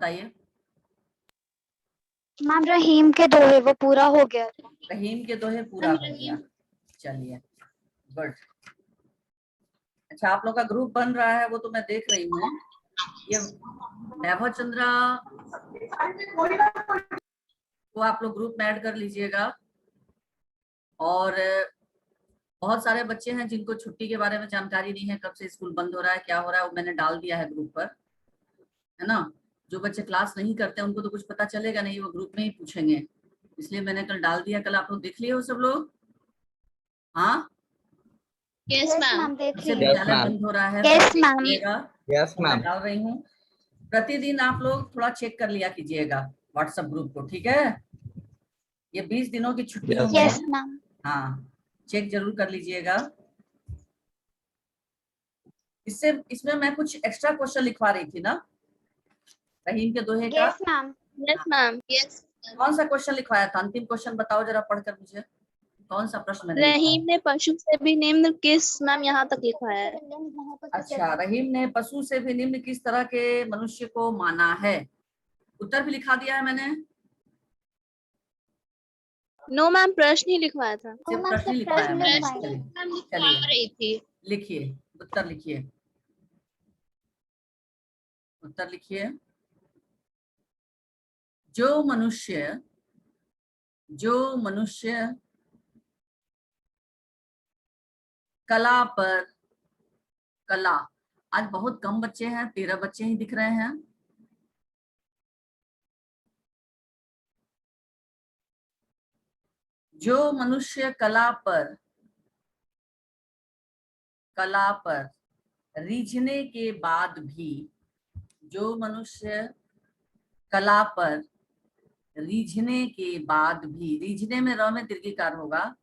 बताइए। मैम रहीम के दोहे वो पूरा हो गया। रहीम के दोहे पूरा हो गया, चलिए गुड। अच्छा, आप लोग का ग्रुप बन रहा है वो तो मैं देख रही हूँ। ये वैभव चंद्रा को आप लोग ग्रुप में ऐड कर लीजिएगा। और बहुत सारे बच्चे हैं जिनको छुट्टी के बारे में जानकारी नहीं है, कब से स्कूल बंद हो रहा है, क्या हो रहा है, वो मैंने डाल दिया है ग्रुप पर, है ना। जो बच्चे क्लास नहीं करते उनको तो कुछ पता चलेगा नहीं, वो ग्रुप में ही पूछेंगे, इसलिए मैंने कल डाल दिया। कल आप लोग देख लिए हो सब लोग? हाँ, यस मैम देख जैसे ली। विद्यालय बंद हो रहा है यस सब मैम। देखिएगा। यस मैं मैम। डाल रही हूँ, प्रतिदिन आप लोग थोड़ा चेक कर लिया कीजिएगा व्हाट्सएप ग्रुप को, ठीक है। ये 20 दिनों की छुट्टियों में यस मैम। हाँ चेक जरूर कर लीजिएगा। इसमें मैं कुछ एक्स्ट्रा क्वेश्चन लिखवा रही थी ना रहीम के दोहे का। Yes ma'am. Yes ma'am. Yes. कौन सा क्वेश्चन लिखवाया था? अंतिम क्वेश्चन बताओ जरा पढ़कर मुझे, कौन सा प्रश्न मैंने लिखवाया? रहीम ने पशु से भी निम्न किस मैम यहाँ तक लिखा है। अच्छा, रहीम ने पशु से भी निम्न किस तरह के मनुष्य को माना है? उत्तर भी लिखा दिया है मैंने। नो मैम, प्रश्न ही लिखवाया था। सिर्फ प्रश्न ही लिखवाया है मैंने। प्रश्न चलिए मैम लिखवा चलिए रही थी। लिखिए, उत्तर लिखिए, उत्तर लिखिए। जो मनुष्य कला पर कला, आज बहुत कम बच्चे हैं, 13 बच्चे ही दिख रहे हैं। जो मनुष्य कला पर रीझने के बाद भी, जो मनुष्य कला पर रीझने के बाद भी, रीझने में र में दीर्घिकार होगा,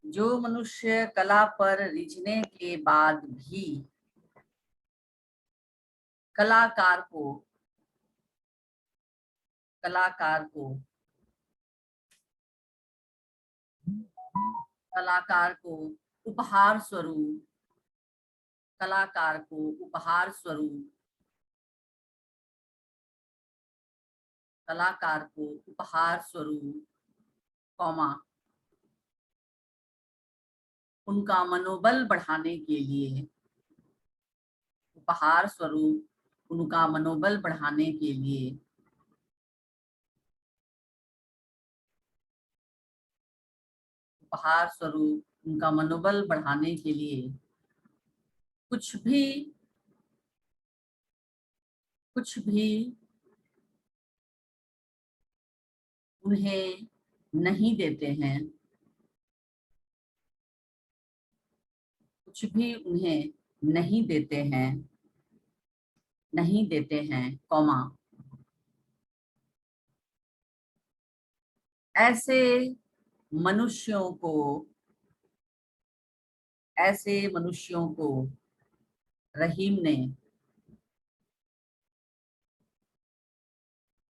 जो मनुष्य कला पर रीझने के बाद भी कलाकार को उपहार स्वरूप, कलाकार को उपहार स्वरूप, कलाकार को उपहार स्वरूप, कौमा, उनका मनोबल बढ़ाने के लिए, उपहार स्वरूप उनका मनोबल बढ़ाने के लिए, उपहार स्वरूप उनका मनोबल बढ़ाने के लिए कुछ भी उन्हें नहीं देते हैं, कुछ भी उन्हें नहीं देते हैं, कौमा, ऐसे मनुष्यों को रहीम ने,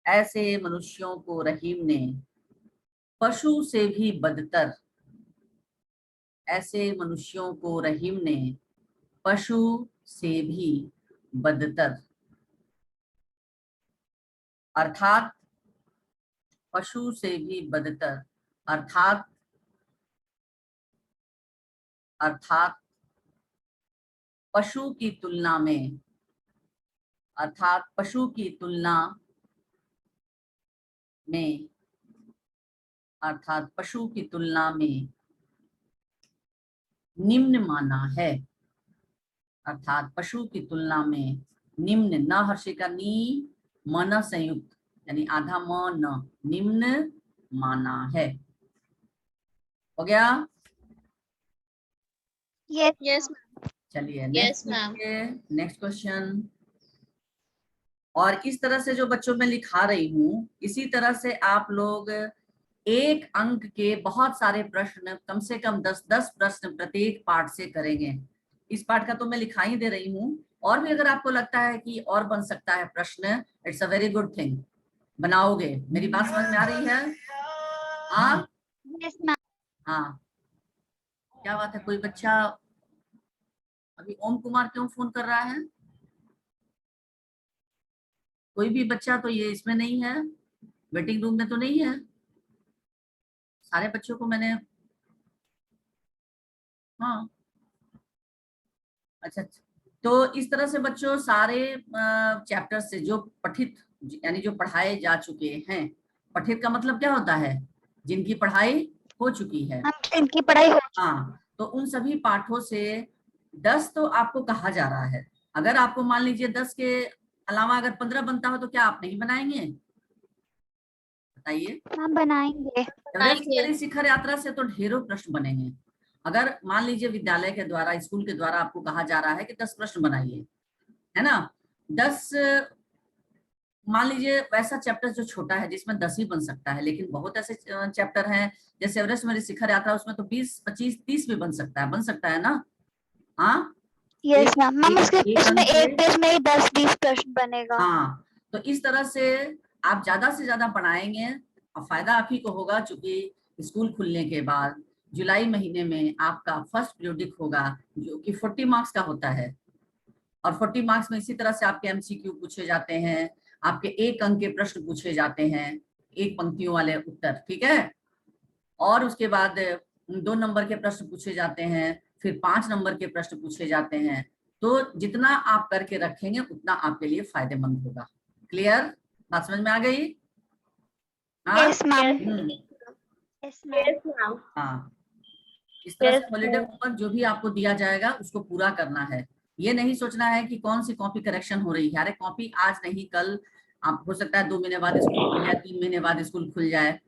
ऐसे मनुष्यों को रहीम ने पशु से भी बदतर, ऐसे मनुष्यों को रहीम ने पशु से भी बदतर, अर्थात पशु से भी बदतर, अर्थात पशु की तुलना में, अर्थात पशु की तुलना में, अर्थात पशु की तुलना में निम्न माना है, अर्थात पशु की तुलना में निम्न, न हर्षे का नी, मन संयुक्त यानी आधा म न, निम्न माना है। हो गया? यस चलिए Yes, ma'am. Next question. और इस तरह से जो बच्चों में लिखा रही हूँ, इसी तरह से आप लोग एक अंक के बहुत सारे प्रश्न, कम से कम 10-10 प्रश्न प्रत्येक पार्ट से करेंगे। इस पार्ट का तो मैं लिखा ही दे रही हूँ, और भी अगर आपको लगता है कि और बन सकता है प्रश्न, it's a very good thing, बनाओगे। मेरी बात समझ में आ रही है? हाँ यस मैम। हाँ, क्या बात है, कोई बच्चा अभी ओम कुमार क्यों फोन कर रहा है? कोई भी बच्चा तो ये इसमें नहीं है, वेटिंग रूम में तो नहीं है, सारे बच्चों को मैंने, हाँ अच्छा। तो इस तरह से बच्चों सारे चैप्टर से जो पठित यानी जो पढ़ाए जा चुके हैं, पठित का मतलब क्या होता है, जिनकी पढ़ाई हो चुकी है, हम इनकी पढ़ाई हो हाँ, तो उन सभी पाठों से 10 तो आपको कहा जा रहा है। अगर आपको मान लीजिए 10 के अलावा अगर 15 बनता हो तो क्या आप नहीं बनाएंगे, बताइए। हम बनाएंगे। एवरेस्ट शिखर यात्रा से तो ढेरों प्रश्न बनेंगे। अगर मान लीजिए विद्यालय के द्वारा, स्कूल के द्वारा आपको कहा जा रहा है कि 10 प्रश्न बनाइए, है ना, 10, मान लीजिए वैसा चैप्टर जो छोटा है जिसमें 10 ही बन सकता है, लेकिन बहुत ऐसे चैप्टर हैं जैसे एवरेस्ट मेरी शिखर यात्रा, उसमें तो 20, 25, 30 भी बन सकता है ना, हाँ। यस मैम, मैम उसके उसमें अंक एक पेज में ही 10-20 प्रश्न बनेगा। हाँ, तो इस तरह से आप ज्यादा से ज्यादा पढ़ाएंगे और फायदा आप ही को होगा, चूंकि स्कूल खुलने के बाद जुलाई महीने में आपका फर्स्ट पीरियडिक होगा जो कि 40 मार्क्स का होता है, और 40 मार्क्स में इसी तरह से आपके एमसीक्यू पूछे जाते हैं, आपके 1 अंक के प्रश्न पूछे जाते हैं, 1 पंक्तियों वाले उत्तर, ठीक है। और उसके बाद 2 नंबर के प्रश्न पूछे जाते हैं, फिर 5 नंबर के प्रश्न पूछे जाते हैं। तो जितना आप करके रखेंगे उतना आपके लिए फायदेमंद होगा। क्लियर, बात समझ में आ गई? हाँ, यस मैम। Yes ma'am. हाँ, इस तरह से हॉलीडे होमवर्क जो भी आपको दिया जाएगा उसको पूरा करना है। ये नहीं सोचना है कि कौन सी कॉपी करेक्शन हो रही है, अरे कॉपी आज नहीं कल, आप हो सकता है 2 महीने बाद स्कूल खुल जाए, 3 महीने बाद स्कूल खुल जाए,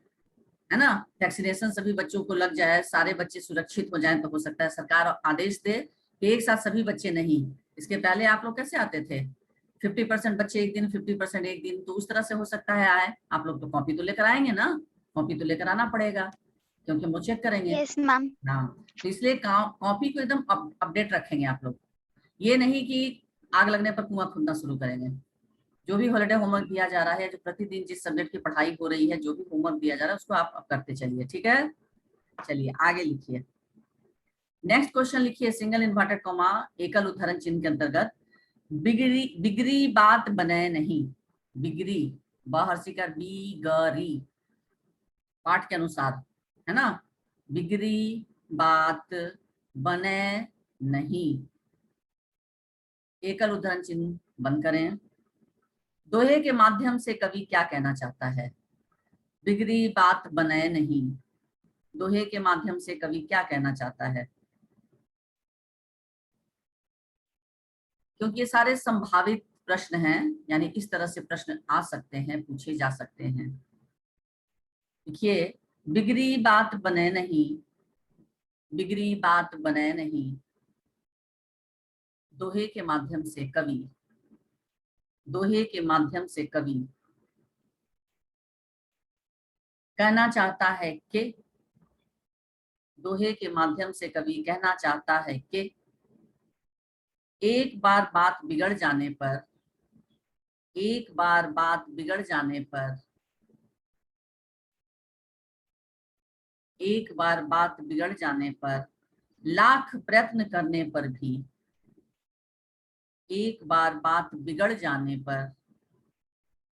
है ना, वैक्सीनेशन सभी बच्चों को लग जाए, सारे बच्चे सुरक्षित हो जाएं, तो हो सकता है सरकार आदेश दे कि एक साथ सभी बच्चे नहीं। इसके पहले आप लोग कैसे आते थे, 50% बच्चे एक दिन, 50% एक दिन, तो उस तरह से हो सकता है आए। आप लोग तो कॉपी तो लेकर आएंगे ना, कॉपी तो लेकर आना पड़ेगा क्योंकि हम वो चेक करेंगे। Yes ma'am. हाँ, तो इसलिए कॉपी को एकदम अपडेट रखेंगे आप लोग, ये नहीं कि आग लगने पर कुआं खुदना शुरू करेंगे। जो भी हॉलिडे होमवर्क दिया जा रहा है, जो प्रतिदिन जिस सब्जेक्ट की पढ़ाई हो रही है, जो भी होमवर्क दिया जा रहा है उसको आप करते चलिए, ठीक है। चलिए आगे लिखिए, नेक्स्ट क्वेश्चन लिखिए, सिंगल इन्वर्टेड कॉमा एकल उदाहरण चिन्ह के अंतर्गत बिगड़ी बिगड़ी बात बने नहीं, बिगड़ी बहर्षिकर बिगड़ी पाठ के अनुसार, है ना, बिगड़ी बात बने नहीं, एकल उदाहरण चिन्ह बंद करें। दोहे के माध्यम से कवि क्या कहना चाहता है, बिगड़ी बात बने नहीं, दोहे के माध्यम से कवि क्या कहना चाहता है, क्योंकि ये सारे संभावित प्रश्न हैं, यानी इस तरह से प्रश्न आ सकते हैं, पूछे जा सकते हैं। देखिए, बिगड़ी बात बने नहीं, बिगड़ी बात बने नहीं, दोहे के माध्यम से कवि, दोहे के माध्यम से कवि कहना चाहता है कि, दोहे के माध्यम से कवि कहना चाहता है कि एक बार बात बिगड़ जाने पर, एक बार बात बिगड़ जाने पर, एक बार बात बिगड़ जाने पर लाख प्रयत्न करने पर भी, एक बार बात बिगड़ जाने पर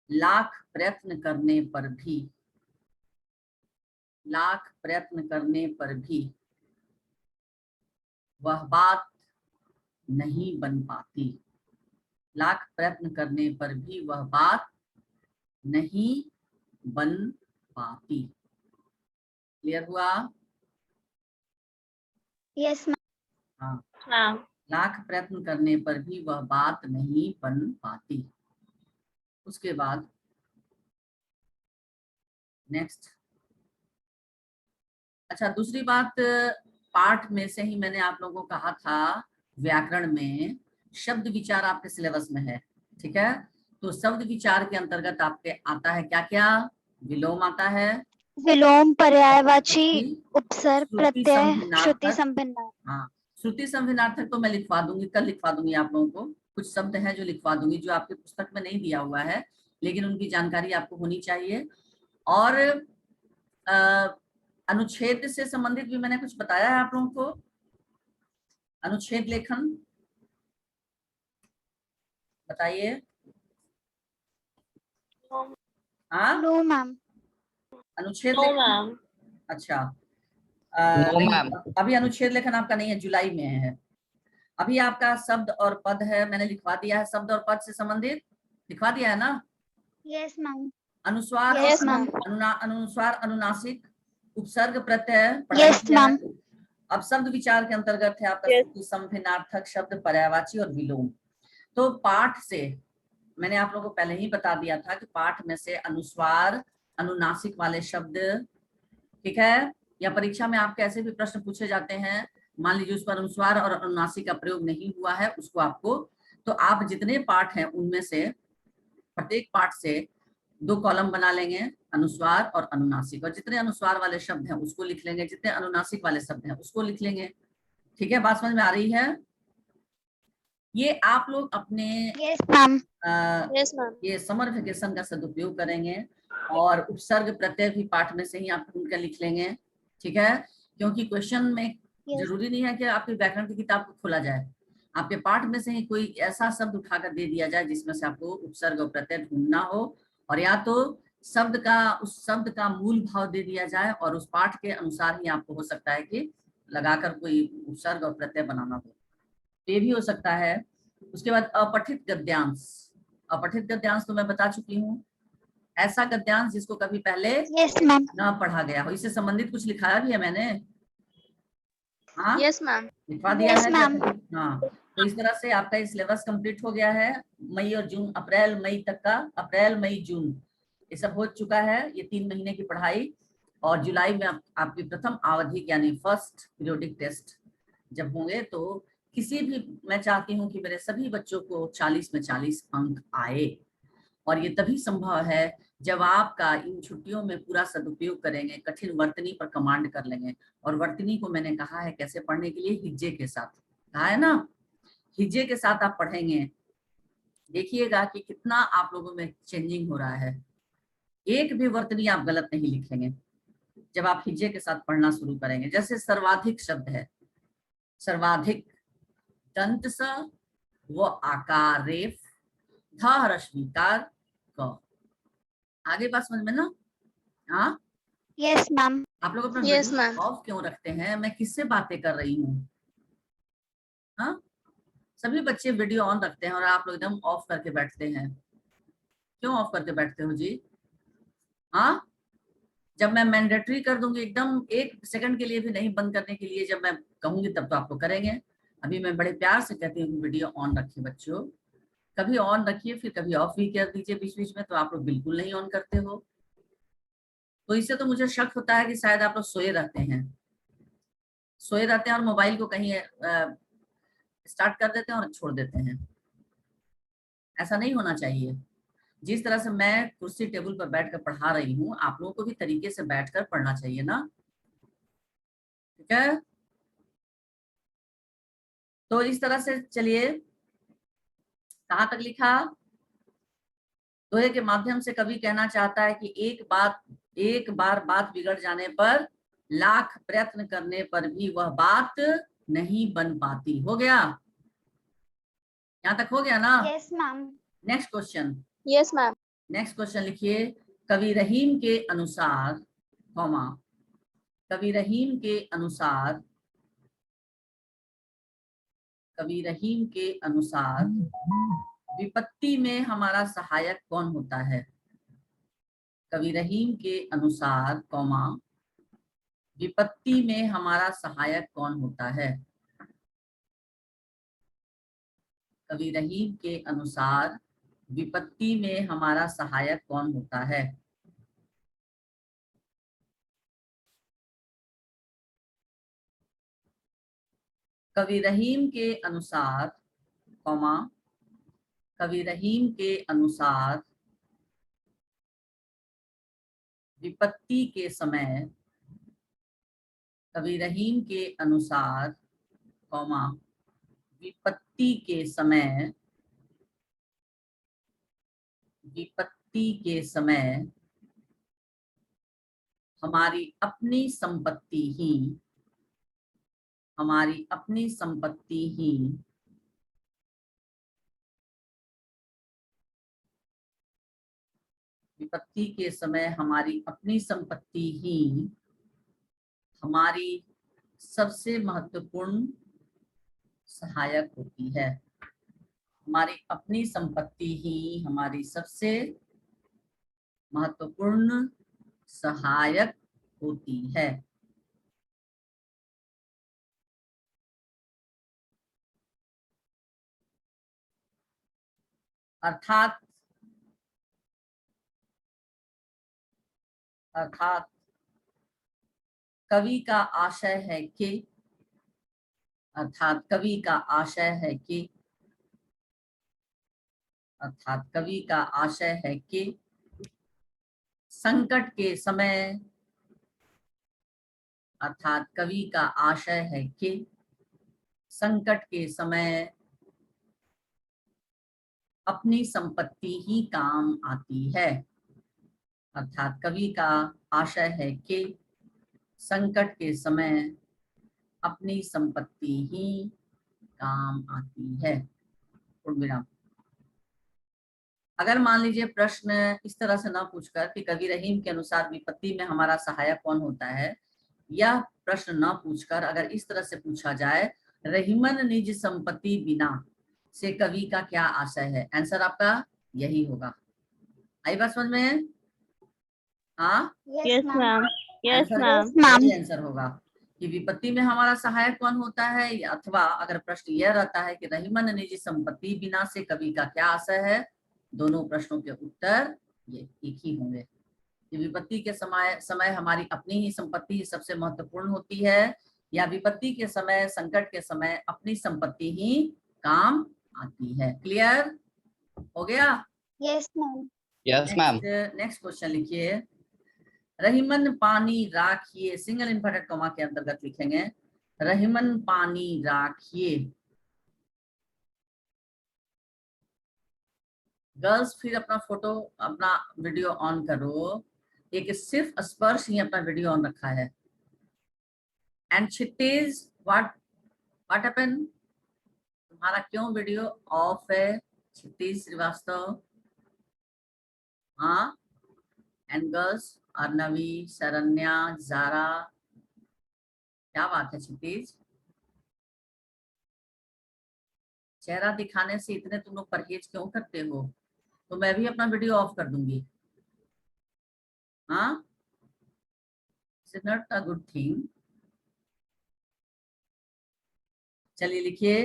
लाख प्रयत्न करने पर भी, लाख प्रयत्न करने पर भी वह बात नहीं बन पाती, लाख प्रयत्न करने पर भी वह बात नहीं बन पाती। क्लियर हुआ? Yes ma'am. हाँ, लाख प्रयत्न करने पर भी वह बात नहीं बन पाती। उसके बाद नेक्स्ट, अच्छा दूसरी बात, पाठ में से ही मैंने आप लोगों को कहा था व्याकरण में शब्द विचार आपके सिलेबस में है, ठीक है। तो शब्द विचार के अंतर्गत आपके आता है क्या क्या, विलोम आता है, विलोम, पर्यायवाची, उपसर्ग, श्रुति प्रत्यय, श्रुति संभिन्नार्थक, संभिन्नार्थक। हाँ, श्रुति संभिन्नार्थक तो मैं लिखवा दूंगी, कल लिखवा दूंगी आप लोगों को, कुछ शब्द हैं जो लिखवा दूंगी जो आपके पुस्तक में नहीं दिया हुआ है, लेकिन उनकी जानकारी आपको होनी चाहिए। और अनुच्छेद से संबंधित भी मैंने कुछ बताया है आप लोगों को, अनुच्छेद लेखन बताइए, हाँ, नो मैम। अनुच्छेद नो लेखन। मैम। अच्छा, नो नहीं, मैम। अभी अनुच्छेद लेखन आपका नहीं है, जुलाई में है। अभी आपका शब्द और पद है, मैंने लिखवा दिया है, शब्द और पद से संबंधित लिखवा दिया है ना। Yes ma'am. अनुस्वार और यस मैम। अनुस्वार, अनुनासिक, उपसर्ग, प्रत्यय पढ़ाई यस किया है। मैम। अब शब्द विचार के अंतर्गत है आपका Yes. श्रुति, संभिन्नार्थक शब्द, पर्यायवाची और विलोम। तो पाठ से मैंने आप लोगों को पहले ही बता दिया था कि पाठ में से अनुस्वार, अनुनासिक वाले शब्द, ठीक है, या परीक्षा में आपके ऐसे भी प्रश्न पूछे जाते हैं, मान लीजिए उस पर अनुस्वार और अनुनासिक का प्रयोग नहीं हुआ है, उसको आपको, तो आप जितने पाठ हैं उनमें से प्रत्येक पाठ से 2 कॉलम बना लेंगे, अनुस्वार और अनुनासिक, और जितने अनुस्वार वाले शब्द हैं उसको लिख लेंगे, जितने अनुनासिक वाले शब्द हैं उसको लिख लेंगे। ठीक है, बात समझ में आ रही है। ये आप लोग अपने यस मैम। Yes, ma'am. ये समर वेकेशन का सदुपयोग करेंगे, और उपसर्ग प्रत्यय भी पाठ में से ही आप उनका लिख लेंगे, ठीक है, क्योंकि क्वेश्चन में जरूरी नहीं है कि आपकी व्याकरण की किताब को खोला जाए, आपके पाठ में से ही कोई ऐसा शब्द उठाकर दे दिया जाए जिसमें से आपको उपसर्ग और प्रत्यय ढूंढना हो, और या तो शब्द का, उस शब्द का मूल भाव दे दिया जाए और उस पाठ के अनुसार ही आपको हो सकता है कि लगाकर कोई उपसर्ग और प्रत्यय बनाना हो, ये भी हो सकता है। उसके बाद अपठित गद्यांश। अपठित गद्यांश तो मैं बता चुकी हूँ, ऐसा गद्यांश जिसको कभी पहले यस मैम। ना पढ़ा गया हो, इससे संबंधित कुछ लिखाया भी है मैंने। हाँ, Yes, ma'am. लिखवा दिया Yes, है ma'am. हाँ, तो इस तरह से आपका सिलेबस कंप्लीट हो गया है। मई और जून, अप्रैल मई तक का, अप्रैल मई जून ये सब हो चुका है, ये 3 महीने की पढ़ाई। और जुलाई में आपकी प्रथम आवधिक यानी फर्स्ट पीरियोडिक टेस्ट जब होंगे, तो किसी भी, मैं चाहती हूँ कि मेरे सभी बच्चों को 40 में 40 अंक आए, और ये तभी संभव है जब आपका इन छुट्टियों में पूरा सदुपयोग करेंगे, कठिन वर्तनी पर कमांड कर लेंगे। और वर्तनी को मैंने कहा है कैसे पढ़ने के लिए, हिज्जे के साथ, कहा है ना, हिज्जे के साथ आप पढ़ेंगे, देखिएगा कि कितना आप लोगों में चेंजिंग हो रहा है। एक भी वर्तनी आप गलत नहीं लिखेंगे जब आप हिज्जे के साथ पढ़ना शुरू करेंगे। जैसे सर्वाधिक शब्द है, सर्वाधिक, दंत स व आकार रेफ, ध ह्रस्वीकार क। आगे बात समझ में ना। हाँ, यस मैम। आप लोग अपना Yes, वीडियो ma'am. ऑफ क्यों रखते हैं, मैं किससे बातें कर रही हूँ। हाँ, सभी बच्चे वीडियो ऑन रखते हैं और आप लोग एकदम ऑफ करके बैठते हैं, क्यों ऑफ करके बैठते हो जी। हाँ, जब मैं मैंडेटरी कर दूंगी एकदम 1 सेकंड के लिए भी नहीं बंद करने के लिए, जब मैं कहूंगी तब तो आप लोग करेंगे। अभी मैं बड़े प्यार से कहती हूँ वीडियो ऑन रखिए बच्चों, कभी ऑन रखिए फिर कभी ऑफ भी कर दीजिए बीच बीच में, तो आप लोग बिल्कुल नहीं ऑन करते हो। तो इससे तो मुझे शक होता है कि शायद आप लोग सोए रहते हैं, सोए रहते हैं और मोबाइल को कहीं स्टार्ट कर देते हैं और छोड़ देते हैं। ऐसा नहीं होना चाहिए। जिस तरह से मैं कुर्सी टेबल पर बैठकर पढ़ा रही हूँ, आप लोगों को भी तरीके से बैठकर पढ़ना चाहिए ना, ठीक है। तो इस तरह से चलिए, कहाँ तक लिखा, दोहे के माध्यम से कवि कहना चाहता है कि एक बार बात बिगड़ जाने पर लाख प्रयत्न करने पर भी वह बात नहीं बन पाती। हो गया, यहाँ तक हो गया ना। Yes ma'am. Next question, Yes, ma'am. Next question लिखिए, कवि रहीम के अनुसार, कॉमा, कवि रहीम के अनुसार, कवि रहीम के अनुसार विपत्ति में हमारा सहायक कौन होता है। कवि रहीम के अनुसार, कॉमा, विपत्ति में हमारा सहायक कौन होता है। कवि रहीम के अनुसार विपत्ति में हमारा सहायक कौन होता है। कवि रहीम के अनुसार, कॉमा, कवि रहीम के अनुसार विपत्ति के समय, कवि रहीम के अनुसार, कॉमा, विपत्ति के समय, विपत्ति के समय हमारी अपनी संपत्ति ही, हमारी अपनी संपत्ति ही विपत्ति के समय हमारी अपनी संपत्ति ही हमारी सबसे महत्वपूर्ण सहायक होती है। हमारी अपनी संपत्ति ही हमारी सबसे महत्वपूर्ण सहायक होती है। अर्थात कवि का आशय है कि अर्थात कवि का आशय है कि संकट के समय अर्थात कवि का आशय है कि संकट के समय अपनी संपत्ति ही काम आती है। अर्थात कवि का आशय है कि संकट के समय अपनी संपत्ति ही काम आती है। पूर्णविराम। अगर मान लीजिए प्रश्न इस तरह से ना पूछकर कि कवि रहीम के अनुसार विपत्ति में हमारा सहायक कौन होता है, यह प्रश्न ना पूछकर अगर इस तरह से पूछा जाए रहीमन निज संपत्ति बिना से कवि का क्या आशय है, आंसर आपका यही होगा। आई बात समझ में? हाँ यस मैम। Yes ma'am. यही आंसर होगा कि विपत्ति में हमारा सहायक कौन होता है, अथवा अगर प्रश्न यह रहता है कि रहीमन निजी संपत्ति बिना से कवि का क्या आशय है, दोनों प्रश्नों के उत्तर ये एक ही होंगे। कि विपत्ति के समय हमारी अपनी ही संपत्ति सबसे महत्वपूर्ण होती है, या विपत्ति के समय संकट के समय अपनी संपत्ति ही काम आती है। क्लियर हो गया? Yes ma'am. Yes ma'am. Next question लिखिए। रहीमन पानी राखिए, सिंगल इन्वर्टेड कॉमा के अंतर्गत लिखेंगे रहीमन पानी राखिए। गर्ल्स फिर अपना वीडियो ऑन करो। एक सिर्फ स्पर्श ही अपना वीडियो ऑन रखा है। एंड क्षितिज व्हाट हैपन, तुम्हारा क्यों वीडियो ऑफ है? क्षितिज श्रीवास्तव, हाँ। एंड गर्ल्स अर्नवी, शरण्या, जारा, क्या बात है क्षितिज? चेहरा दिखाने से इतने तुम लोग परहेज क्यों करते हो? तो मैं भी अपना वीडियो ऑफ कर दूंगी। हाँ, it's not a good thing. चलिए लिखिए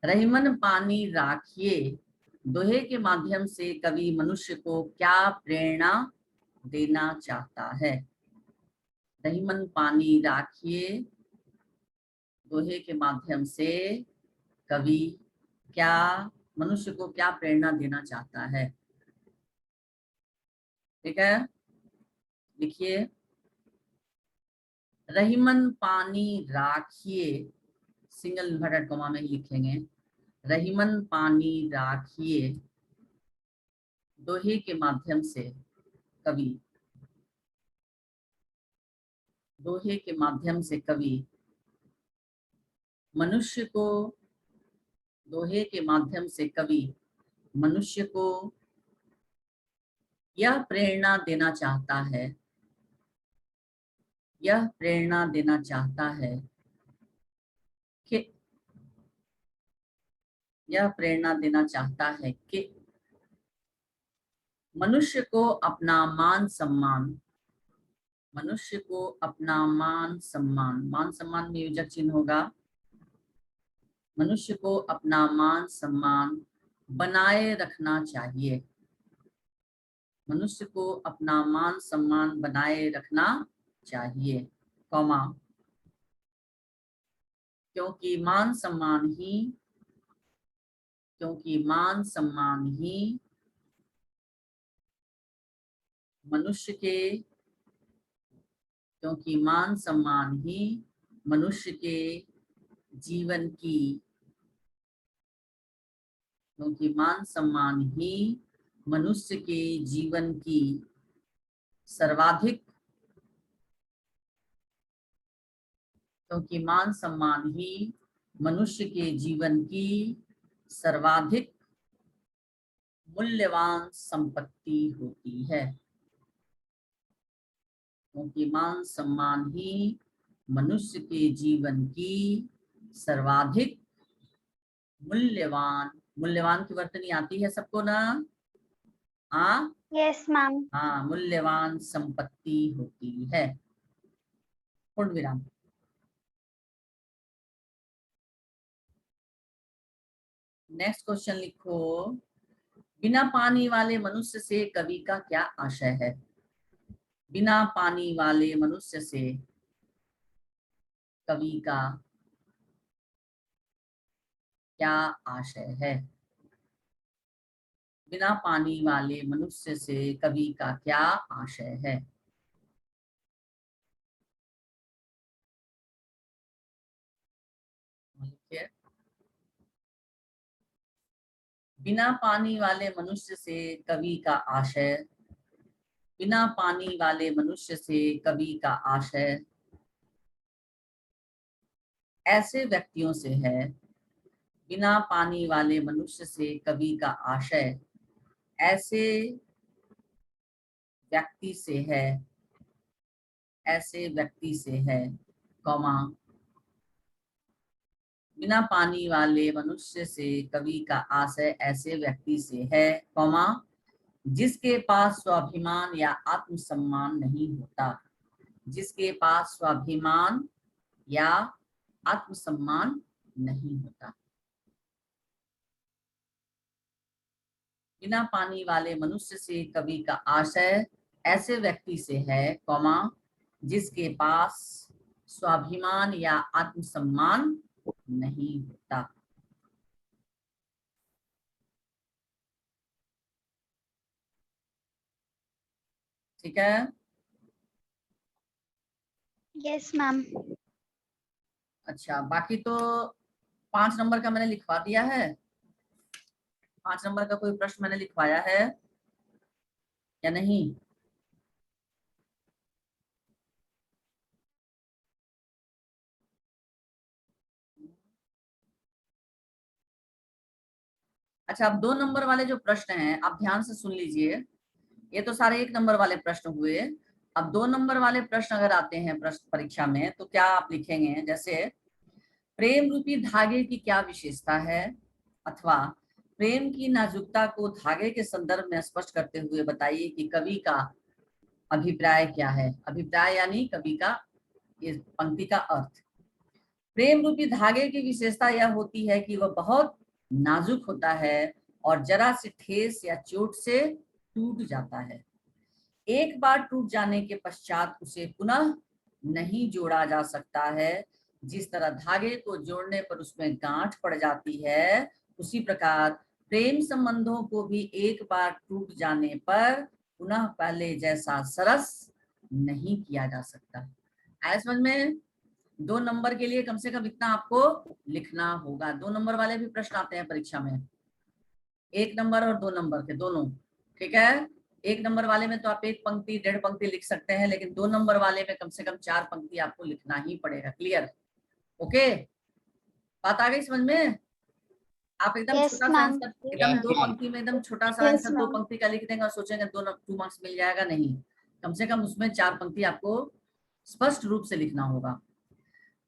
रहीमन पानी राखिए, दोहे के माध्यम से कवि मनुष्य को क्या प्रेरणा देना चाहता है? रहीमन पानी राखिए, दोहे के माध्यम से कवि क्या मनुष्य को क्या प्रेरणा देना चाहता है? ठीक है, लिखिए रहीमन पानी राखिए, सिंगल इन्वर्टेड कॉमा में ही लिखेंगे रहीमन पानी राखिए, दोहे के माध्यम से कवि, दोहे के माध्यम से कवि मनुष्य को, दोहे के माध्यम से कवि मनुष्य को यह प्रेरणा देना चाहता है, यह प्रेरणा देना चाहता है कि, यह प्रेरणा देना चाहता है कि मनुष्य को अपना मान सम्मान, मनुष्य को अपना मान सम्मान, मान सम्मान में योजक चिन्ह होगा, मनुष्य को अपना मान सम्मान बनाए रखना चाहिए, मनुष्य को अपना मान सम्मान बनाए रखना चाहिए, कॉमा, क्योंकि मान सम्मान ही, क्योंकि मान सम्मान ही मनुष्य के, क्योंकि मान सम्मान ही मनुष्य के जीवन की, क्योंकि मान सम्मान ही मनुष्य के जीवन की सर्वाधिक, क्योंकि मान सम्मान ही मनुष्य के जीवन की सर्वाधिक मूल्यवान संपत्ति होती है। क्योंकि मान सम्मान ही मनुष्य के जीवन की सर्वाधिक मूल्यवान, मूल्यवान की वर्तनी आती है सबको ना? हाँ Yes, ma'am. हाँ, मूल्यवान संपत्ति होती है। पूर्ण विराम। नेक्स्ट क्वेश्चन लिखो, बिना पानी वाले मनुष्य से कवि का क्या आशय है? बिना पानी वाले मनुष्य से कवि का क्या आशय है? बिना पानी वाले मनुष्य से कवि का क्या आशय है? बिना पानी वाले मनुष्य से कवि का आशय, बिना पानी वाले मनुष्य से कवि का आशय ऐसे व्यक्तियों से है। बिना पानी वाले मनुष्य से कवि का आशय ऐसे व्यक्ति से है, ऐसे व्यक्ति से है, कौमा, बिना पानी वाले मनुष्य से कवि का आशय ऐसे व्यक्ति से है, कौमा, जिसके पास स्वाभिमान या आत्मसम्मान नहीं होता, जिसके पास स्वाभिमान या आत्मसम्मान नहीं होता। बिना पानी वाले मनुष्य से कवि का आशय ऐसे व्यक्ति से है, कौमा, जिसके पास स्वाभिमान या आत्मसम्मान नहीं होता। ठीक है? Yes, ma'am. अच्छा, बाकी तो 5 नंबर का मैंने लिखवा दिया है। 5 नंबर का कोई प्रश्न मैंने लिखवाया है या नहीं? अच्छा, अब 2 नंबर वाले जो प्रश्न हैं आप ध्यान से सुन लीजिए। ये तो सारे 1 नंबर वाले प्रश्न हुए। अब 2 नंबर वाले प्रश्न अगर आते हैं प्रश्न परीक्षा में तो क्या आप लिखेंगे? जैसे प्रेम रूपी धागे की क्या विशेषता है, अथवा प्रेम की नाजुकता को धागे के संदर्भ में स्पष्ट करते हुए बताइए कि कवि का अभिप्राय क्या है। अभिप्राय यानी कवि का इस पंक्ति का अर्थ। प्रेम रूपी धागे की विशेषता यह होती है कि वह बहुत नाजुक होता है और जरा सी ठेस या चोट से टूट जाता है। एक बार टूट जाने के पश्चात उसे पुनः नहीं जोड़ा जा सकता है। जिस तरह धागे को जोड़ने पर उसमें गांठ पड़ जाती है, उसी प्रकार प्रेम संबंधों को भी एक बार टूट जाने पर पुनः पहले जैसा सरस नहीं किया जा सकता। आया समझ में? 2 नंबर के लिए कम से कम इतना आपको लिखना होगा। 2 नंबर वाले भी प्रश्न आते हैं परीक्षा में, 1 नंबर और 2 नंबर के दोनों। ठीक है? 1 नंबर वाले में तो आप 1 पंक्ति 1.5 पंक्ति लिख सकते हैं, लेकिन 2 नंबर वाले में कम से कम 4 पंक्ति आपको लिखना ही पड़ेगा। क्लियर? ओके, बात आ गई समझ में? आप एकदम Yes, छोटा सा ma'am. आंसर, एकदम 2 पंक्ति में एकदम छोटा सा Yes, आंसर 2 ma'am. पंक्ति का लिख देंगे और सोचेंगे 2 मार्क्स मिल जाएगा। नहीं, कम से कम उसमें 4 पंक्ति आपको स्पष्ट रूप से लिखना होगा।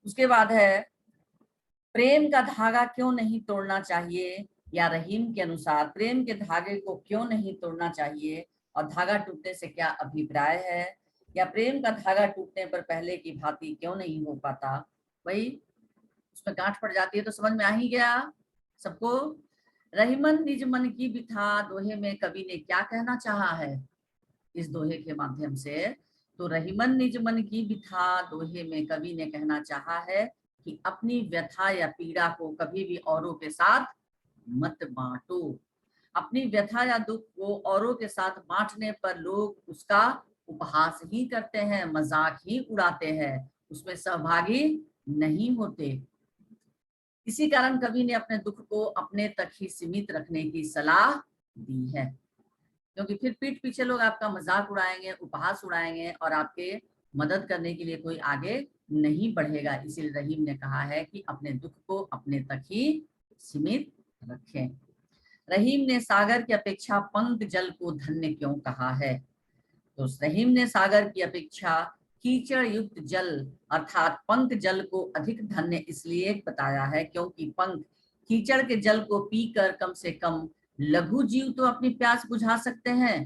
उसके बाद है प्रेम का धागा क्यों नहीं तोड़ना चाहिए, या रहीम के अनुसार प्रेम के धागे को क्यों नहीं तोड़ना चाहिए और धागा टूटने से क्या अभिप्राय है, या प्रेम का धागा टूटने पर पहले की भांति क्यों नहीं हो पाता। वही उसमें गांठ पड़ जाती है तो समझ में आ ही गया सबको। रहीमन निज मन की बिथा दोहे में कवि ने क्या कहना चाहा है? इस दोहे के माध्यम से तो रहीमन निज मन की बिथा दोहे में कवि ने कहना चाहा है कि अपनी व्यथा या पीड़ा को कभी भी औरों के साथ मत बांटो। अपनी व्यथा या दुख को औरों के साथ बांटने पर लोग उसका उपहास ही करते हैं, मजाक ही उड़ाते हैं, उसमें सहभागी नहीं होते। इसी कारण कवि ने अपने दुख को अपने तक ही सीमित रखने की सलाह दी है, क्योंकि फिर पीठ पीछे लोग आपका मजाक उड़ाएंगे, उपहास उड़ाएंगे और आपके मदद करने के लिए कोई आगे नहीं बढ़ेगा। इसीलिए रहीम ने कहा है कि अपने दुख को अपने तक ही सीमित रखें। रहीम ने सागर की अपेक्षा पंक जल को धन्य क्यों कहा है? तो रहीम ने सागर की अपेक्षा कीचड़ युक्त जल अर्थात पंक जल को अधिक धन्य इसलिए बताया है क्योंकि पंक कीचड़ के जल को पीकर कम से कम लघु जीव तो अपनी प्यास बुझा सकते हैं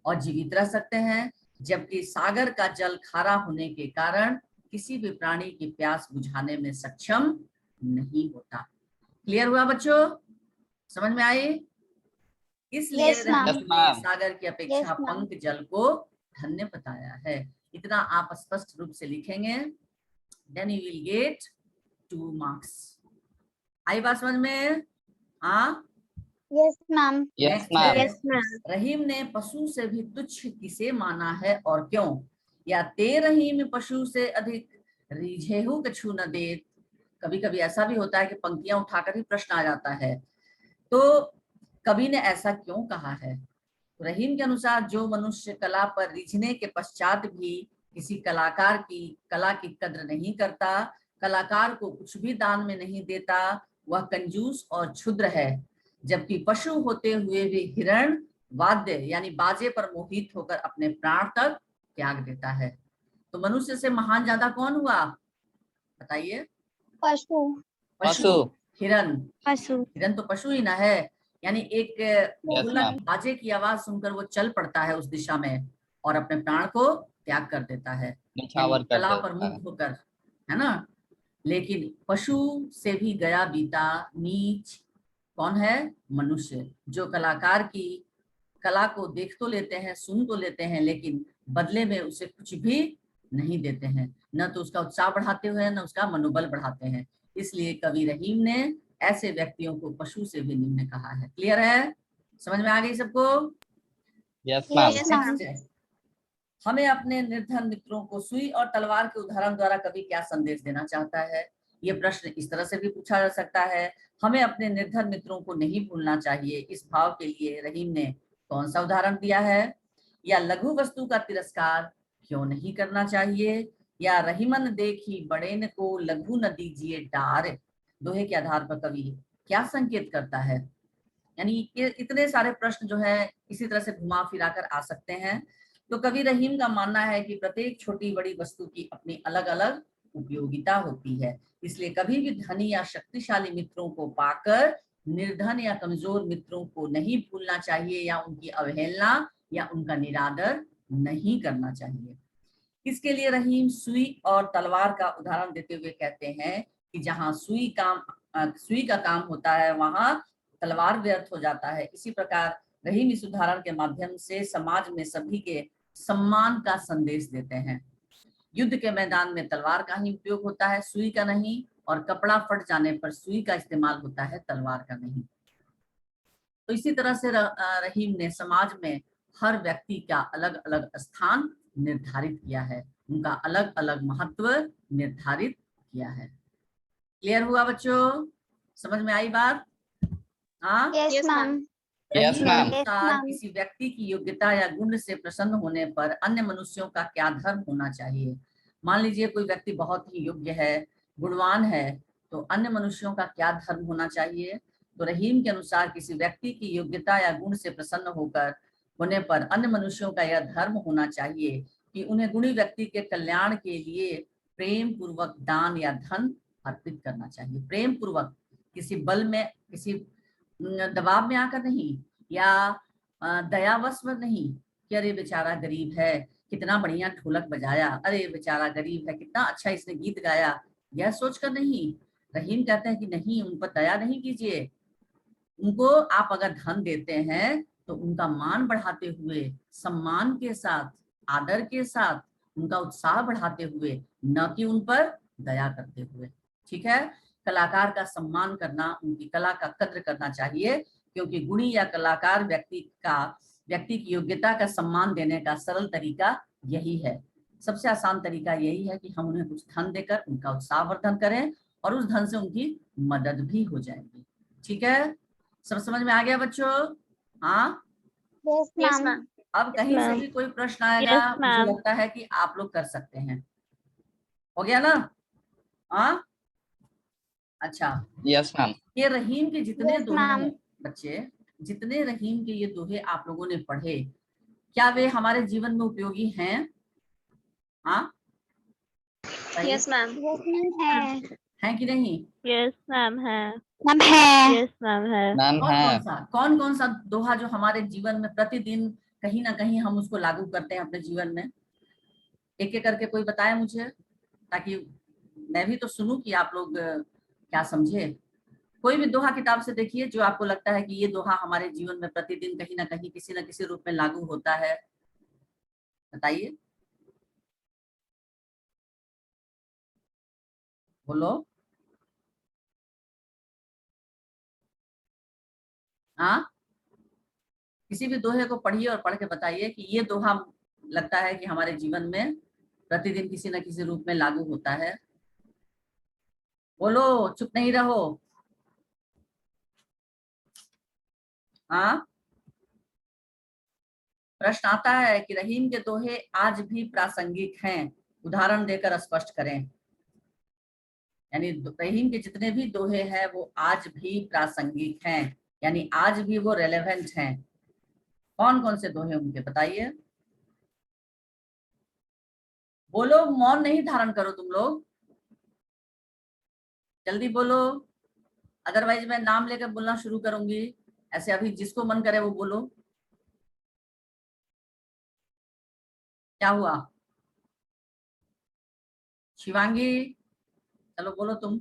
और जीवित रह सकते हैं, जबकि सागर का जल खारा होने के कारण किसी भी प्राणी की प्यास बुझाने में सक्षम नहीं होता। क्लियर हुआ बच्चों? समझ में आई? इसलिए Yes, ma'am. रहीम ने सागर की अपेक्षा Yes, ma'am. पंक जल को धन्य बताया है। इतना आप स्पष्ट रूप से लिखेंगे, then you will get 2 marks. आई बात समझ में? हाँ, Yes, ma'am. Yes, next ma'am. है, Yes, ma'am. रहीम ने पशु से भी तुच्छ किसे माना है और क्यों? या ते रहीम पशु से अधिक रिझेहू कछु न देत। कभी कभी ऐसा भी होता है कि पंक्तियां उठाकर ही प्रश्न आ जाता है, तो कवि ने ऐसा क्यों कहा है? रहीम के अनुसार जो मनुष्य कला पर रिझने के पश्चात भी किसी कलाकार की कला की कद्र नहीं करता, कलाकार को कुछ भी दान में नहीं देता, वह कंजूस और क्षुद्र है, जबकि पशु होते हुए भी हिरण वाद्य यानी बाजे पर मोहित होकर अपने प्राण तक त्याग देता है। तो मनुष्य से महान ज्यादा कौन हुआ? बताइए। पशु। पशु। हिरण। पशु। हिरण तो पशु ही ना है, यानी एक Yes, ढोलक ma'am. बाजे की आवाज सुनकर वो चल पड़ता है उस दिशा में और अपने प्राण को त्याग कर देता है, निछावर यानी कर कला पर देता है। मुग्ध होकर, है ना। लेकिन पशु से भी गया बीता नीच कौन है? मनुष्य, जो कलाकार की कला को देख तो लेते हैं, सुन तो लेते हैं, लेकिन बदले में उसे कुछ भी नहीं देते हैं, न तो उसका उत्साह बढ़ाते हुए न उसका मनोबल बढ़ाते हैं। इसलिए कवि रहीम ने ऐसे व्यक्तियों को पशु से भी निम्न कहा है। क्लियर है? समझ में आ गई सबको? Yes, ma'am. Yes, ma'am. Next है, हमें अपने निर्धन मित्रों को सुई और तलवार के उदाहरण द्वारा कवि क्या संदेश देना चाहता है? ये प्रश्न इस तरह से भी पूछा जा सकता है, हमें अपने निर्धन मित्रों को नहीं भूलना चाहिए, इस भाव के लिए रहीम ने कौन सा उदाहरण दिया है? या लघु वस्तु का तिरस्कार क्यों नहीं करना चाहिए? या रहीमन देखी बड़ेन को लघु न दीजिए डार। दोहे के आधार पर कवि क्या संकेत करता है? यानी ये इतने सारे प्रश्न जो है इसी तरह से घुमा फिरा कर आ सकते हैं। तो कवि रहीम का मानना है कि प्रत्येक छोटी बड़ी वस्तु की अपनी अलग अलग उपयोगिता होती है, इसलिए कभी भी धनी या शक्तिशाली मित्रों को पाकर निर्धन या कमजोर मित्रों को नहीं भूलना चाहिए या उनकी अवहेलना या उनका निरादर नहीं करना चाहिए। इसके लिए रहीम सुई और तलवार का उदाहरण देते हुए कहते हैं कि जहां सुई का काम होता है वहां तलवार व्यर्थ हो जाता है। इसी प्रकार रहीम इस उदाहरण के माध्यम से समाज में सभी के सम्मान का संदेश देते हैं। युद्ध के मैदान में तलवार का ही उपयोग होता है, सुई का नहीं, और कपड़ा फट जाने पर सुई का इस्तेमाल होता है, तलवार का नहीं। तो इसी तरह से रहीम ने समाज में हर व्यक्ति का अलग अलग स्थान निर्धारित किया है, उनका अलग अलग महत्व निर्धारित किया है। क्लियर हुआ बच्चों? समझ में आई बात? हाँ, Yes, Yes, ma'am. Yes, ma'am. Yes, ma'am. किसी व्यक्ति की योग्यता या गुण से प्रसन्न होने पर अन्य मनुष्यों का क्या धर्म होना चाहिए? मान लीजिए कोई व्यक्ति बहुत ही योग्य है, गुणवान है, तो अन्य मनुष्यों का क्या धर्म होना चाहिए? तो रहीम के अनुसार किसी व्यक्ति की योग्यता या गुण से प्रसन्न होने पर अन्य मनुष्यों का यह धर्म होना चाहिए कि उन्हें गुणी व्यक्ति के कल्याण के लिए प्रेम पूर्वक दान या धन अर्पित करना चाहिए। प्रेम पूर्वक, किसी बल में, किसी दबाव में आकर नहीं, या दयावश में नहीं कि अरे बेचारा गरीब है, कितना बढ़िया ढोलक बजाया, अरे बेचारा गरीब है, कितना अच्छा इसने गीत गाया, यह सोचकर नहीं। रहीम कहते हैं कि नहीं, उन पर दया नहीं कीजिए। उनको आप अगर धन देते हैं तो उनका मान बढ़ाते हुए, सम्मान के साथ, आदर के साथ, उनका उत्साह बढ़ाते हुए, न कि उन पर दया करते हुए। ठीक है? कलाकार का सम्मान करना, उनकी कला का कद्र करना चाहिए, क्योंकि गुणी या कलाकार व्यक्ति की योग्यता का सम्मान देने का सरल तरीका यही है। सबसे आसान तरीका यही है कि हम उन्हें कुछ धन देकर उनका उत्साहवर्धन करें और उस धन से उनकी मदद भी हो जाएगी। ठीक है? सब समझ में आ गया बच्चों? हाँ, Yes, Yes, ma'am. ma'am. अब कहीं से ma'am. भी कोई प्रश्न आएगा, Yes, मुझे ma'am. लगता है कि आप लोग कर सकते हैं। हो गया ना? हाँ, अच्छा। Yes, ma'am. ये रहीम के जितने Yes, दोहे ma'am. हैं बच्चे, जितने रहीम के ये दोहे आप लोगों ने पढ़े, क्या वे हमारे जीवन में उपयोगी हैं? हाँ, बताइए, यस मैम। Yes, ma'am, है। हैं कि नहीं? यस मैम है। मैम है। यस मैम है। मैम है। कौन सा दोहा जो हमारे जीवन में प्रतिदिन कहीं ना कहीं हम उसको लागू करते हैं अपने जीवन में? एक एक करके कोई बताए मुझे, ताकि मैं भी तो सुनूं कि आप लोग क्या समझे। कोई भी दोहा किताब से देखिए जो आपको लगता है कि ये दोहा हमारे जीवन में प्रतिदिन कहीं ना कहीं किसी न किसी रूप में लागू होता है, बताइए, बोलो। हाँ, किसी भी दोहे को पढ़िए और पढ़ के बताइए कि ये दोहा लगता है कि हमारे जीवन में प्रतिदिन किसी न किसी रूप में लागू होता है। बोलो, चुप नहीं रहो। हाँ, प्रश्न आता है कि रहीम के दोहे आज भी प्रासंगिक हैं, उदाहरण देकर स्पष्ट करें। यानी रहीम के जितने भी दोहे हैं वो आज भी प्रासंगिक हैं, यानी आज भी वो रेलेवेंट हैं। कौन कौन से दोहे उनके बताइए, बोलो, मौन नहीं धारण करो तुम लोग, जल्दी बोलो, अदरवाइज मैं नाम लेकर बोलना शुरू करूंगी। ऐसे अभी जिसको मन करे वो बोलो। क्या हुआ? शिवांगी, चलो बोलो तुम।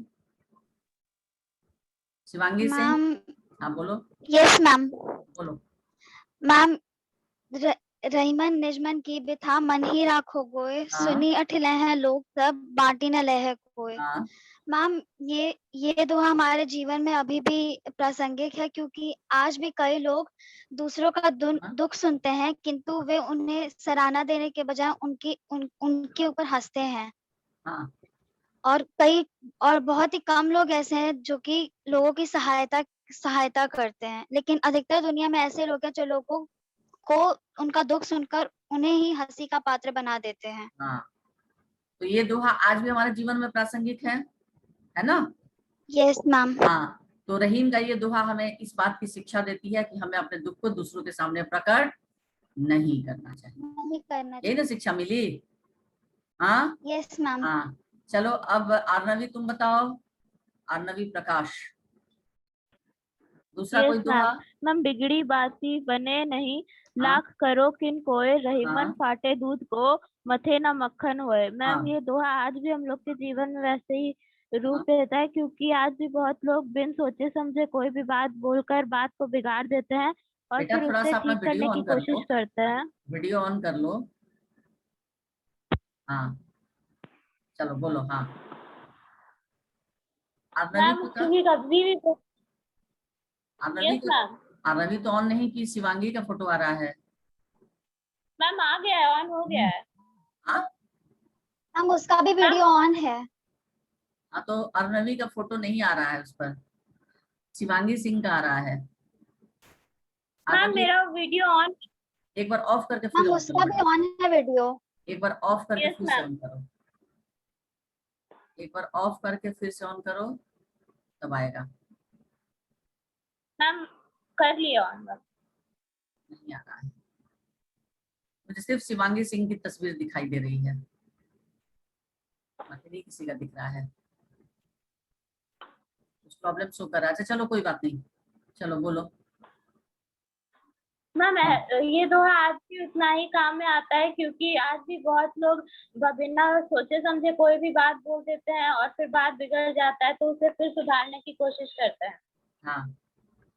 शिवांगी सिंह, मैम, हाँ बोलो, यस मैम। बोलो। मैम, रहीमन निजमन की बिथा मन ही राखो गोए, हाँ। सुनी अठिले हैं लोग सब, बांटी न लहे कोई। हाँ, मैम, ये दोहा हमारे जीवन में अभी भी प्रासंगिक है, क्योंकि आज भी कई लोग दूसरों का दुख सुनते हैं, किंतु वे उन्हें सराहना देने के बजाय उनके ऊपर हंसते हैं। हाँ, और बहुत ही कम लोग ऐसे हैं जो कि लोगों की सहायता करते हैं, लेकिन अधिकतर दुनिया में ऐसे लोग हैं जो लोगों को उनका दुख सुनकर उन्हें ही हंसी का पात्र बना देते हैं। हाँ, तो ये दोहा आज भी हमारे जीवन में प्रासंगिक है ना? Yes ma'am. हाँ, तो रहीम का ये दोहा हमें इस बात की शिक्षा देती है कि हमें अपने दुख को दूसरों के सामने प्रकट नहीं करना चाहिए। नहीं करना यही ना शिक्षा मिली? हाँ, यस मैम। हाँ, चलो अब आर्नवी तुम बताओ, आर्नवी प्रकाश, दूसरा कोई यस दोहा। मैम। मैम, बिगड़ी बाती बने नहीं, हाँ, लाख करो किन कोय, रहीमन हाँ, फाटे दूध को, मथे न मक्खन होए। मैम, हाँ, ये दोहा आज भी हम लोग के जीवन में वैसे ही रूप हाँ, देता है, क्योंकि आज भी बहुत लोग बिन सोचे समझे कोई भी बात बोलकर बात को बिगाड़ देते हैं और बेटा फिर थोड़ा उससे सा अपना ठीक वीडियो करने की ऑन कर लो, कोशिश करते हैं। वीडियो ऑन कर लो। हाँ, चलो बोलो। हाँ, आर्नवी मैम, को का क्योंकि कभी भी आर्नवी यस को मैम। आर्नवी तो ऑन नहीं की, शिवांगी का फोटो आ रहा है। मैम, आ गया है, ऑन हो गया है। हाँ, मैम, उसका भी वीडियो ऑन है। हाँ, तो अर्नवी का फोटो नहीं आ रहा है उस पर, शिवांगी सिंह का आ रहा है। मैम, अर्नवी मेरा वीडियो ऑन। एक बार ऑफ करके फिर मैम, ऑन करो उसका भी बेटा, ऑन है वीडियो। एक बार ऑफ करके यस फिर से मैम। ऑन करो, एक बार ऑफ करके फिर से ऑन करो, तब आएगा। मैम, कर लिया ऑन। नहीं आ रहा है, मुझे सिर्फ शिवांगी सिंह की तस्वीर दिखाई दे रही है, बाकी नहीं किसी का दिख रहा है, कुछ प्रॉब्लम शो कर रहा है। अच्छा चलो कोई बात नहीं, चलो बोलो। मैम, हाँ, ये दोहा आज भी उतना ही काम में आता है, क्योंकि आज भी बहुत लोग बिना सोचे समझे कोई भी बात बोल देते हैं और फिर बात बिगड़ जाता है, तो उसे फिर सुधारने की कोशिश करते हैं, हाँ,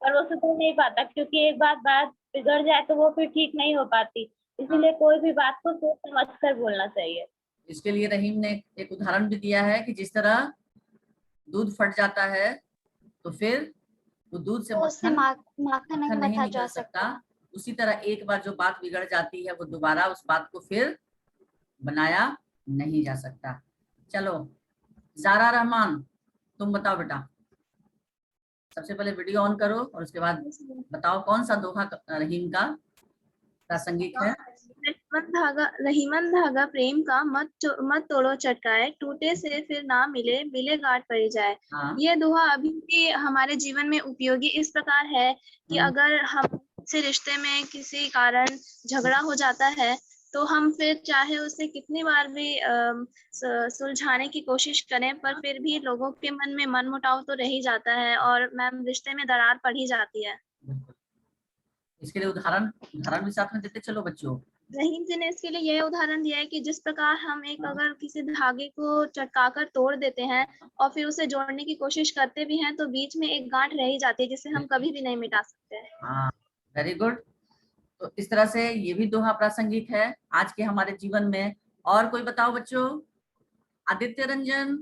पर वो सुधर नहीं पाता, क्योंकि एक बात बिगड़ जाए तो वो फिर ठीक नहीं हो पाती। हाँ। इसीलिए कोई भी बात को सोच समझ कर बोलना चाहिए। इसके लिए रहीम ने एक उदाहरण भी दिया है कि जिस तरह दूध फट जाता है तो फिर वो दूध से तो उससे मक्खन माखन नहीं नहीं मथा निकल जा सकता। सकता। उसी तरह एक बार जो बात बिगड़ जाती है वो दोबारा उस बात को फिर बनाया नहीं जा सकता। चलो जारा रहमान, तुम बताओ बेटा, सबसे पहले वीडियो ऑन करो और उसके बाद बताओ कौन सा दोहा रहीम का प्रासंगिक है। रहीमन धागा प्रेम का मत तोड़ो चटकाए, टूटे से फिर ना मिले, मिले गांठ पड़ जाए। हाँ, ये दोहा अभी भी हमारे जीवन में उपयोगी इस प्रकार है कि अगर हम से रिश्ते में किसी कारण झगड़ा हो जाता है तो हम फिर चाहे उसे कितनी बार भी सुलझाने की कोशिश करें पर फिर भी लोगों के मन में मनमुटाव तो रह ही जाता है और मैम रिश्ते में दरार पड़ ही जाती है। इसके लिए उदाहरण भी साथ में देते चलो बच्चों। रहीम जी ने इसके लिए यह उदाहरण दिया है कि जिस प्रकार हम एक अगर किसी धागे को चटकाकर तोड़ देते हैं और फिर उसे जोड़ने की कोशिश करते भी हैं तो बीच में एक गांठ रह ही जाती है जिसे हम कभी भी नहीं मिटा सकते। हाँ, वेरी गुड। तो इस तरह से ये भी दोहा प्रासंगिक है आज के हमारे जीवन में। और कोई बताओ बच्चों? आदित्य रंजन।